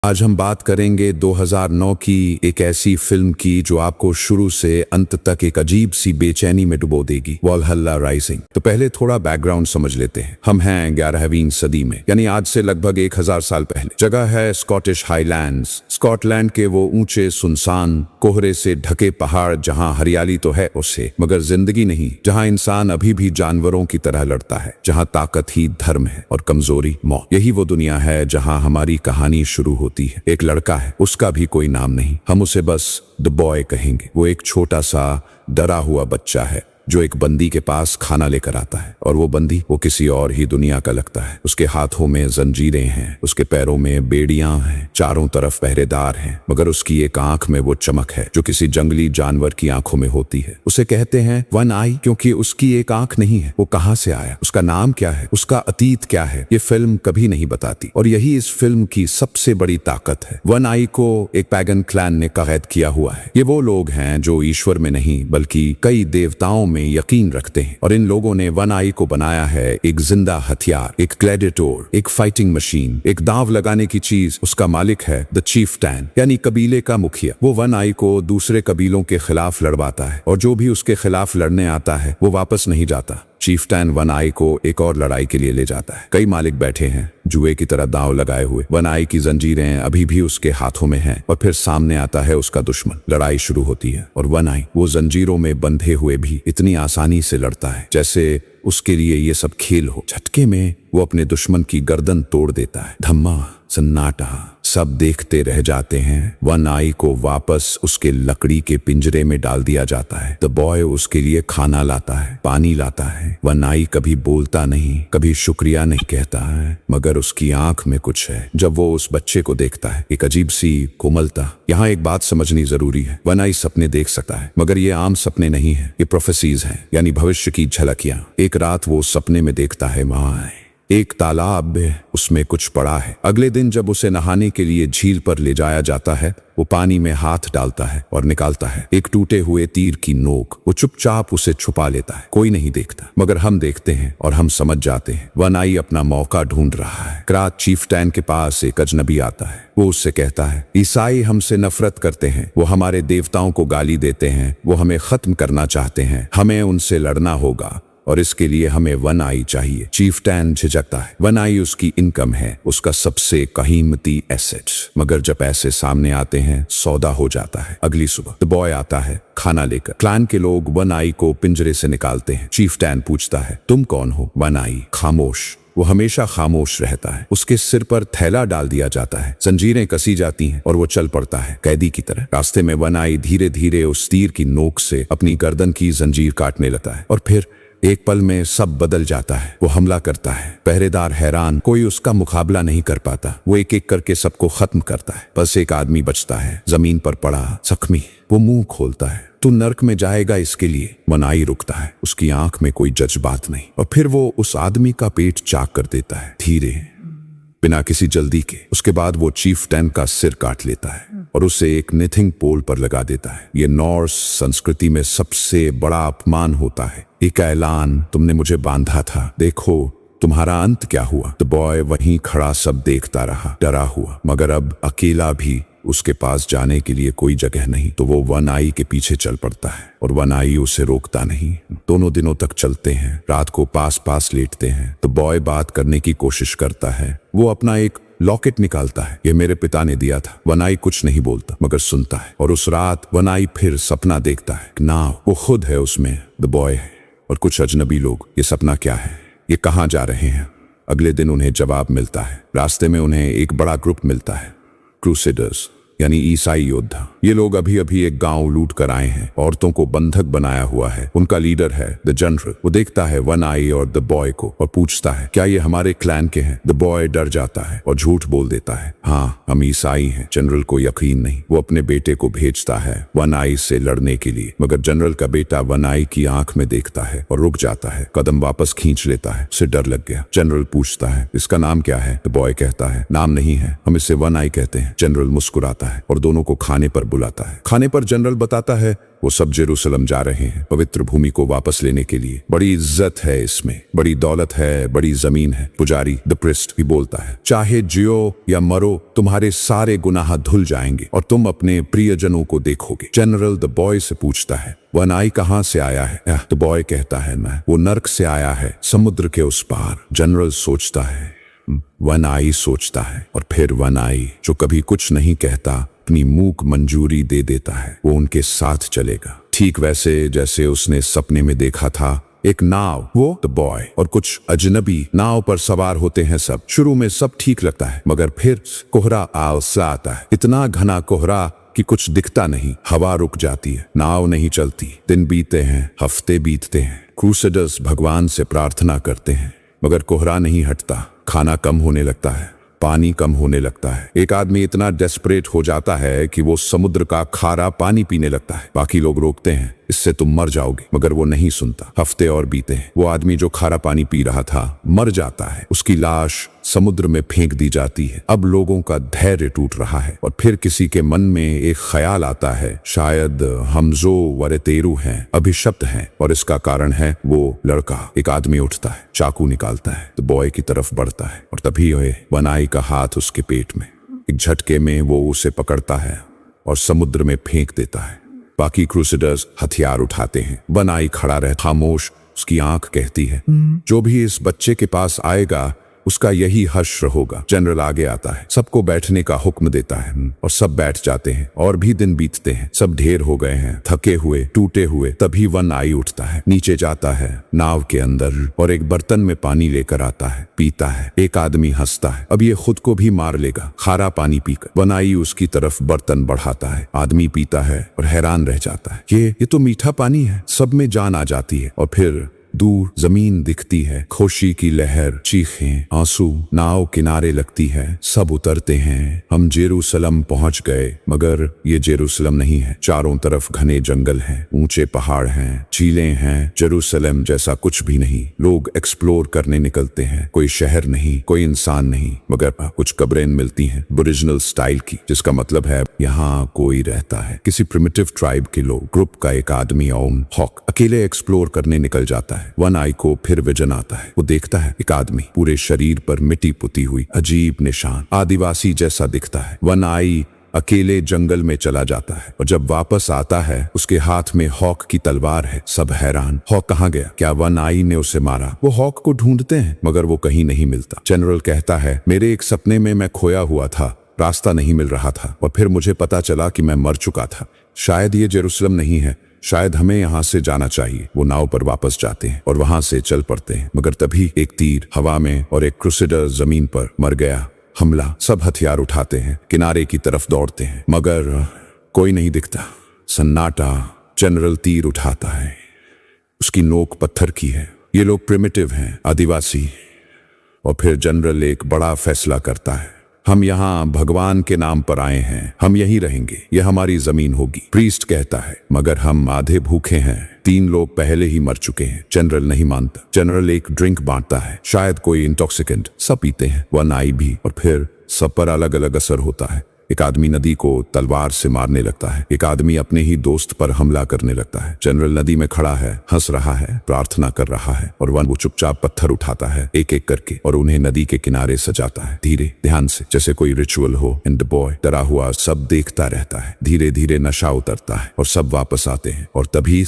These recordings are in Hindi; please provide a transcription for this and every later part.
आज हम बात करेंगे 2009 की एक ऐसी फिल्म की जो आपको शुरू से अंत तक एक अजीब सी बेचैनी में डुबो देगी, वॉलहल्ला राइजिंग। तो पहले थोड़ा बैकग्राउंड समझ लेते हैं। हम हैं 11वीं सदी में, यानी आज से लगभग 1000 साल पहले। जगह है स्कॉटिश हाईलैंड्स, स्कॉटलैंड के वो ऊंचे सुनसान कोहरे से ढके पहाड़ जहां हरियाली तो है उससे मगर जिंदगी नहीं, जहां इंसान अभी भी जानवरों की तरह लड़ता है, जहां ताकत ही धर्म है और कमजोरी मौत। यही वो दुनिया है जहां हमारी कहानी शुरू होती है। एक लड़का है, उसका भी कोई नाम नहीं, हम उसे बस द बॉय कहेंगे। वो एक छोटा सा डरा हुआ बच्चा है जो एक बंदी के पास खाना लेकर आता है, और वो बंदी वो किसी और ही दुनिया का लगता है। उसके हाथों में जंजीरें हैं, उसके पैरों में बेड़ियां हैं, चारों तरफ पहरेदार हैं, मगर उसकी एक आंख में वो चमक है जो किसी जंगली जानवर की आंखों में होती है। उसे कहते हैं वन आई, क्योंकि उसकी एक आंख नहीं है। वो कहां से आया, उसका नाम क्या है, उसका अतीत क्या है, ये फिल्म कभी नहीं बताती। और यही इस फिल्म की सबसे बड़ी ताकत है। वन आई को एक पैगन क्लैन ने कैद किया हुआ है। ये वो लोग हैं जो ईश्वर में नहीं बल्कि कई देवताओं में यकीन रखते हैं, और इन लोगों ने वन आई को बनाया है एक जिंदा हथियार, एक ग्लैडिएटर, एक फाइटिंग मशीन, एक दांव लगाने की चीज। उसका मालिक है द चीफ्टैन, यानी कबीले का मुखिया। वो वन आई को दूसरे कबीलों के खिलाफ लड़वाता है, और जो भी उसके खिलाफ लड़ने आता है वो वापस नहीं जाता। चीफ्टैन वन आई को एक और लड़ाई के लिए ले जाता है। कई मालिक बैठे हैं जुए की तरह दांव लगाए हुए। वन आई की जंजीरें अभी भी उसके हाथों में हैं, और फिर सामने आता है उसका दुश्मन। लड़ाई शुरू होती है और वन आई वो जंजीरों में बंधे हुए भी इतनी आसानी से लड़ता है जैसे उसके लिए ये सब खेल हो। झटके में वो अपने दुश्मन की गर्दन तोड़ देता है। धम्मा सन्नाटा, सब देखते रह जाते हैं। वन आई को वापस उसके लकड़ी के पिंजरे में डाल दिया जाता है। द बॉय उसके लिए खाना लाता है, पानी लाता है। वन आई कभी बोलता नहीं, कभी शुक्रिया नहीं कहता है, मगर उसकी आंख में कुछ है। जब वो उस बच्चे को देखता है, एक अजीब सी कोमलता। यहाँ एक बात समझनी जरूरी है, वन आई सपने देख सकता है, मगर ये आम सपने नहीं है, ये प्रोफेसीज हैं, यानी भविष्य की झलकियां। एक रात वो सपने में देखता है वहां एक तालाब है, उसमें कुछ पड़ा है। अगले दिन जब उसे नहाने के लिए झील पर ले जाया जाता है, वो पानी में हाथ डालता है और निकालता है एक टूटे हुए तीर की नोक। वो चुपचाप उसे छुपा लेता है, कोई नहीं देखता, मगर हम देखते हैं और हम समझ जाते हैं वन आई अपना मौका ढूंढ रहा है। क्रात चीफ्टैन के पास एक अजनबी आता है। वो उससे कहता है ईसाई हमसे नफरत करते हैं, वो हमारे देवताओं को गाली देते हैं, वो हमें खत्म करना चाहते हैं, हमें उनसे लड़ना होगा और इसके लिए हमें वन आई चाहिए। चीफ्टैन झिझकता है, वन आई उसकी इनकम है, उसका सबसे कीमती एसेट। मगर जब पैसे सामने आते हैं सौदा हो जाता है। अगली सुबह द बॉय आता है खाना लेकर। क्लैन के लोग वन आई को पिंजरे से निकालते हैं। चीफ्टैन पूछता है तुम कौन हो? वन आई खामोश। वो हमेशा खामोश रहता है। उसके सिर पर थैला डाल दिया जाता है, जंजीरें कसी जाती हैं और वो चल पड़ता है कैदी की तरह। रास्ते में वन आई धीरे धीरे उस तीर की नोक से अपनी गर्दन की जंजीर काटने लगता है, और फिर एक पल में सब बदल जाता है। वो हमला करता है, पहरेदार हैरान, कोई उसका मुकाबला नहीं कर पाता। वो एक एक करके सबको खत्म करता है। बस एक आदमी बचता है, जमीन पर पड़ा जख्मी। वो मुंह खोलता है, तू नर्क में जाएगा इसके लिए। वन आई रुकता है, उसकी आंख में कोई जज्बात नहीं, और फिर वो उस आदमी का पेट चाक कर देता है, धीरे, बिना किसी जल्दी के। उसके बाद वो चीफ्टैन का सिर काट लेता है और उसे एक निथिंग पोल पर लगा देता है। ये नॉर्स संस्कृति में सबसे बड़ा अपमान होता है। एक ऐलान, तुमने मुझे बांधा था, देखो तुम्हारा अंत क्या हुआ। द बॉय वहीं खड़ा सब देखता रहा, डरा हुआ, मगर अब अकेला भी। उसके पास जाने के लिए कोई जगह नहीं, तो वो वन आई के पीछे चल पड़ता है, और वन आई उसे रोकता नहीं। दोनों दिनों तक चलते हैं, रात को पास पास लेटते हैं। तो बॉय बात करने की कोशिश करता है। वो अपना एक लॉकेट निकालता है, ये मेरे पिता ने दिया था। वन आई कुछ नहीं बोलता मगर सुनता है, और उस रात वन आई फिर सपना देखता है। नाव, वो खुद है उसमें, द बॉय है और कुछ अजनबी लोग। ये सपना क्या है, ये कहाँ जा रहे हैं? अगले दिन उन्हें जवाब मिलता है। रास्ते में उन्हें एक बड़ा ग्रुप मिलता है, क्रूसेडर्स, यानी ईसाई योद्धा। ये लोग अभी अभी एक गांव लूट कर आए हैं, औरतों को बंधक बनाया हुआ है। उनका लीडर है द जनरल। वो देखता है वन आई और द बॉय को और पूछता है क्या ये हमारे क्लैन के हैं? द बॉय डर जाता है और झूठ बोल देता है, हाँ हम ईसाई हैं। जनरल को यकीन नहीं। वो अपने बेटे को भेजता है वन आई से लड़ने के लिए, मगर जनरल का बेटा वन आई की आंख में देखता है और रुक जाता है, कदम वापस खींच लेता है। उसे डर लग गया। जनरल पूछता है इसका नाम क्या है? द बॉय कहता है नाम नहीं है, हम इसे वन आई कहते हैं। जनरल मुस्कुराता है और दोनों को खाने पर बुलाता है। खाने पर जनरल बताता है वो सब जेरूसलम जा रहे हैं पवित्र भूमि को वापस लेने के लिए। बड़ी इज्जत है इसमें, बड़ी दौलत है, बड़ी जमीन है। पुजारी द प्रिस्ट भी बोलता है चाहे जियो या मरो तुम्हारे सारे गुनाह धुल जाएंगे और तुम अपने प्रियजनों को देखोगे। जनरल द बॉय से पूछता है वनाई कहाँ से आया है? द बॉय कहता है मैं वो नर्क से आया है, समुद्र के उस पार। जनरल सोचता है, वनाई सोचता है, और फिर वनाई जो कभी कुछ नहीं कहता अपनी मूक मंजूरी दे देता है। वो उनके साथ चलेगा ठीक वैसे जैसे उसने सपने में देखा था। एक नाव, वो द बॉय और कुछ अजनबी नाव पर सवार होते हैं सब। शुरू में सब ठीक लगता है मगर फिर कोहरा आलसा आता है, इतना घना कोहरा कि कुछ दिखता नहीं। हवा रुक जाती है, नाव नहीं चलती। दिन बीतते हैं, हफ्ते बीतते हैं। क्रूसेडर्स भगवान से प्रार्थना करते हैं मगर कोहरा नहीं हटता। खाना कम होने लगता है, पानी कम होने लगता है। एक आदमी इतना डेस्परेट हो जाता है कि वो समुद्र का खारा पानी पीने लगता है। बाकी लोग रोकते हैं इससे तुम मर जाओगे मगर वो नहीं सुनता। हफ्ते और बीते हैं। वो आदमी जो खारा पानी पी रहा था मर जाता है, उसकी लाश समुद्र में फेंक दी जाती है। अब लोगों का धैर्य टूट रहा है और फिर किसी के मन में एक ख्याल आता है शायद हम जो वरेतेरु हैं, अभिशप्त हैं और इसका कारण है वो लड़का। एक आदमी उठता है, चाकू निकालता है, तो बॉय की तरफ बढ़ता है और तभी वनाई का हाथ उसके पेट में। एक झटके में वो उसे पकड़ता है और समुद्र में फेंक देता है। बाकी क्रूसेडर्स हथियार उठाते हैं। वनाई खड़ा रह खामोश। उसकी आंख कहती है जो भी इस बच्चे के पास आएगा उसका यही हश्र होगा। जनरल आगे आता है, सबको बैठने का हुक्म देता है और सब बैठ जाते हैं। और भी दिन बीतते हैं, सब ढेर हो गए हैं, थके हुए, टूटे हुए। तभी वनाई उठता है, नीचे जाता है नाव के अंदर और एक बर्तन में पानी लेकर आता है, पीता है। एक आदमी हंसता है, अब ये खुद को भी मार लेगा खारा पानी पीकर। वनाई उसकी तरफ बर्तन बढ़ाता है, आदमी पीता है और हैरान रह जाता है। ये तो मीठा पानी है। सब में जान आ जाती है और फिर दूर जमीन दिखती है, खुशी की लहर, चीखें, आंसू, नाव किनारे लगती है। सब उतरते हैं। हम जेरूसलम पहुंच गए मगर ये जेरूसलम नहीं है। चारों तरफ घने जंगल हैं, ऊंचे पहाड़ हैं, झीलें हैं। जेरूसलम जैसा कुछ भी नहीं। लोग एक्सप्लोर करने निकलते हैं। कोई शहर नहीं, कोई इंसान नहीं, मगर कुछ कब्रें मिलती हैं ओरिजिनल स्टाइल की, जिसका मतलब है यहाँ कोई रहता है। किसी प्रिमिटिव ट्राइब के लोग। ग्रुप का एक आदमी ओन हॉक अकेले एक्सप्लोर करने निकल जाता है। वनाई को फिर विजन आता है। वो देखता है एक आदमी, पूरे शरीर पर मिट्टी पुती हुई, अजीब निशान, आदिवासी जैसा दिखता है। वनाई अकेले जंगल में चला जाता है और जब वापस आता है उसके हाथ में हॉक की तलवार है। सब हैरान, हॉक कहाँ गया? क्या वनाई ने उसे मारा? वो हॉक को ढूंढते हैं मगर वो कहीं नहीं मिलता। जनरल कहता है मेरे एक सपने में मैं खोया हुआ था, रास्ता नहीं मिल रहा था और फिर मुझे पता चला कि मैं मर चुका था। शायद ये जेरूसलम नहीं है, शायद हमें यहाँ से जाना चाहिए। वो नाव पर वापस जाते हैं और वहां से चल पड़ते हैं मगर तभी एक तीर हवा में और एक क्रूसेडर जमीन पर मर गया। हमला। सब हथियार उठाते हैं, किनारे की तरफ दौड़ते हैं मगर कोई नहीं दिखता। सन्नाटा। जनरल तीर उठाता है, उसकी नोक पत्थर की है। ये लोग प्रिमिटिव हैं, आदिवासी। और फिर जनरल एक बड़ा फैसला करता है, हम यहाँ भगवान के नाम पर आए हैं, हम यहीं रहेंगे, यह हमारी जमीन होगी। प्रीस्ट कहता है मगर हम आधे भूखे हैं, 3 लोग पहले ही मर चुके हैं। जनरल नहीं मानता। जनरल एक ड्रिंक बांटता है, शायद कोई इंटॉक्सिकेंट। सब पीते हैं, वनाई भी, और फिर सब पर अलग अलग असर होता है। एक आदमी नदी को तलवार से मारने लगता है, एक आदमी अपने ही दोस्त पर हमला करने लगता है। जनरल नदी में खड़ा है, हंस रहा है, प्रार्थना कर रहा है और वो चुपचाप पत्थर उठाता है एक एक करके और उन्हें नदी के किनारे सजाता है, धीरे ध्यान से, जैसे कोई रिचुअल हो। एंड द बॉय डरा हुआ सब देखता रहता है। धीरे धीरे नशा उतरता है और सब वापस आते हैं और तभी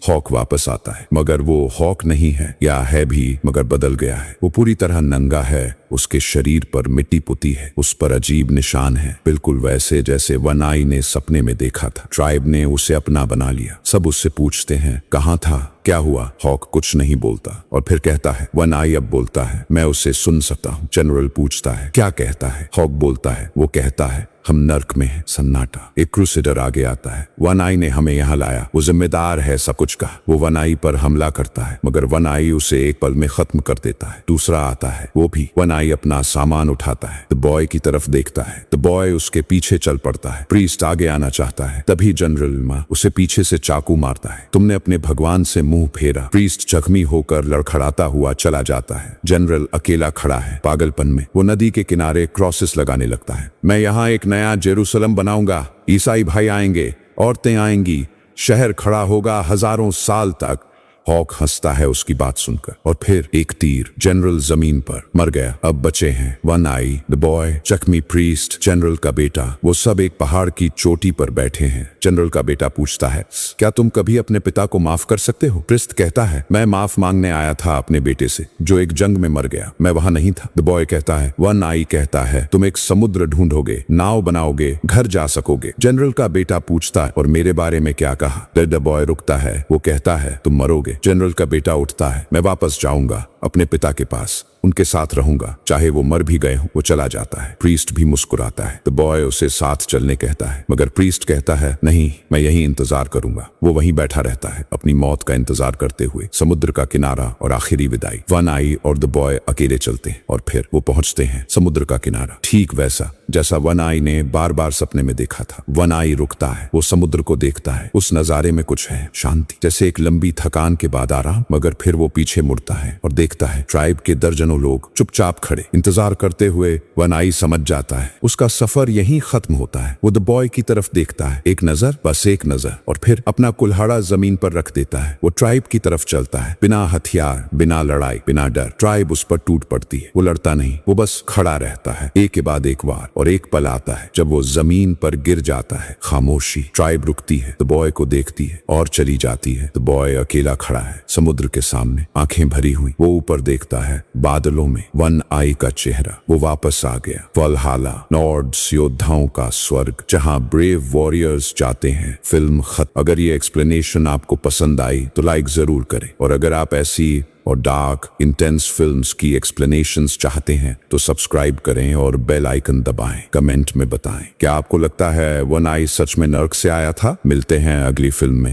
हॉक वापस आता है मगर वो हॉक नहीं है, या है भी मगर बदल गया है। वो पूरी तरह नंगा है, उसके शरीर पर मिट्टी पुती है, उस पर अजीब निशान है, बिल्कुल वैसे जैसे वनाई ने सपने में देखा था। ट्राइब ने उसे अपना बना लिया। सब उससे पूछते हैं कहाँ था, क्या हुआ? हॉक कुछ नहीं बोलता और फिर कहता है, वनाई अब बोलता है, मैं उसे सुन सकता हूँ। जनरल पूछता है क्या कहता है? हॉक बोलता है, वो कहता है हम नर्क में हैं। सन्नाटा। एक क्रूसेडर आगे आता है, वनाई ने हमें यहाँ लाया, वो जिम्मेदार है सब कुछ का। वो वनाई पर हमला करता है मगर वनाई उसे एक पल में खत्म कर देता है। दूसरा आता है, वो भी। वनाई अपना सामान उठाता है, द बॉय की तरफ देखता है, द बॉय उसके पीछे चल पड़ता है। प्रीस्ट आगे आना चाहता है, तभी जनरल उसे पीछे से चाकू मारता है। तुमने अपने भगवान से मुंह फेरा। प्रीस्ट जख्मी होकर लड़खड़ाता हुआ चला जाता है। जनरल अकेला खड़ा है, पागलपन में। वो नदी के किनारे क्रॉसेस लगाने लगता है। मैं यहाँ एक नया जेरूसलम बनाऊंगा, ईसाई भाई आएंगे, औरतें आएंगी, शहर खड़ा होगा हजारों साल तक। हॉक हंसता है उसकी बात सुनकर, और फिर एक तीर जनरल जमीन पर मर गया। अब बचे हैं वन आई, द बॉय, जख्मी प्रीस्ट, जनरल का बेटा। वो सब एक पहाड़ की चोटी पर बैठे हैं। जनरल का बेटा पूछता है, क्या तुम कभी अपने पिता को माफ कर सकते हो? प्रीस्ट कहता है, मैं माफ मांगने आया था अपने बेटे से, जो एक जंग में मर गया। मैं वहां नहीं था। द बॉय कहता है, वन आई कहता है, तुम एक समुद्र ढूंढोगे, नाव बनाओगे, घर जा सकोगे। जनरल का बेटा पूछता है, और मेरे बारे में क्या कहा? द बॉय रुकता है। वो कहता है, तुम मरोगे। जनरल का बेटा उठता है, मैं वापस जाऊंगा अपने पिता के पास, उनके साथ रहूंगा, चाहे वो मर भी गए हों। वो चला जाता है। प्रीस्ट भी मुस्कुराता है। द बॉय उसे साथ चलने कहता है, मगर प्रीस्ट कहता है, नहीं, मैं यहीं इंतजार करूंगा। वो वहीं बैठा रहता है, अपनी मौत का इंतजार करते हुए। समुद्र का किनारा और आखिरी विदाई। वन आई और द बॉय अकेले चलते हैं, और फिर वो पहुंचते हैं समुद्र का किनारा, ठीक वैसा जैसा वन आई ने बार बार सपने में देखा था। वन आई रुकता है, वो समुद्र को देखता है। उस नजारे में कुछ है, शांति, जैसे एक लंबी थकान के बाद आराम। मगर फिर वो पीछे मुड़ता है और देखता है ट्राइब के दर्जनों लोग चुपचाप खड़े इंतजार करते हुए। वन आई समझ जाता है उसका सफर यहीं खत्म होता है। वो द बॉय की तरफ देखता है, एक नजर, बस एक नजर, और फिर अपना कुल्हाड़ा जमीन पर रख देता है। वो ट्राइब की तरफ चलता है, बिना हथियार, बिना लड़ाई, बिना डर। ट्राइब उस पर टूट पड़ती है। वो लड़ता नहीं, वो बस खड़ा रहता है। एक के बाद एक बार, और एक पल आता है जब वो जमीन पर गिर जाता है। खामोशी। ट्राइब रुकती है, द बॉय को देखती है और चली जाती है। द बॉय अकेला खड़ा है समुद्र के सामने, आंखें भरी हुई। वो ऊपर देखता है, बादलों में वन आई का चेहरा। वो वापस आ गया। वल्हाला, नॉर्ड्स योद्धाओं का स्वर्ग, जहां ब्रेव वॉरियर्स जाते हैं। फिल्म खत्म। अगर ये एक्सप्लेनेशन आपको पसंद आई तो लाइक जरूर करें, और अगर आप ऐसी और डार्क इंटेंस फिल्म्स की एक्सप्लेनेशंस चाहते हैं तो सब्सक्राइब करें और बेल आइकन दबाएं। कमेंट में बताएं, क्या आपको लगता है वन आई सच में नर्क से आया था? मिलते हैं अगली फिल्म में।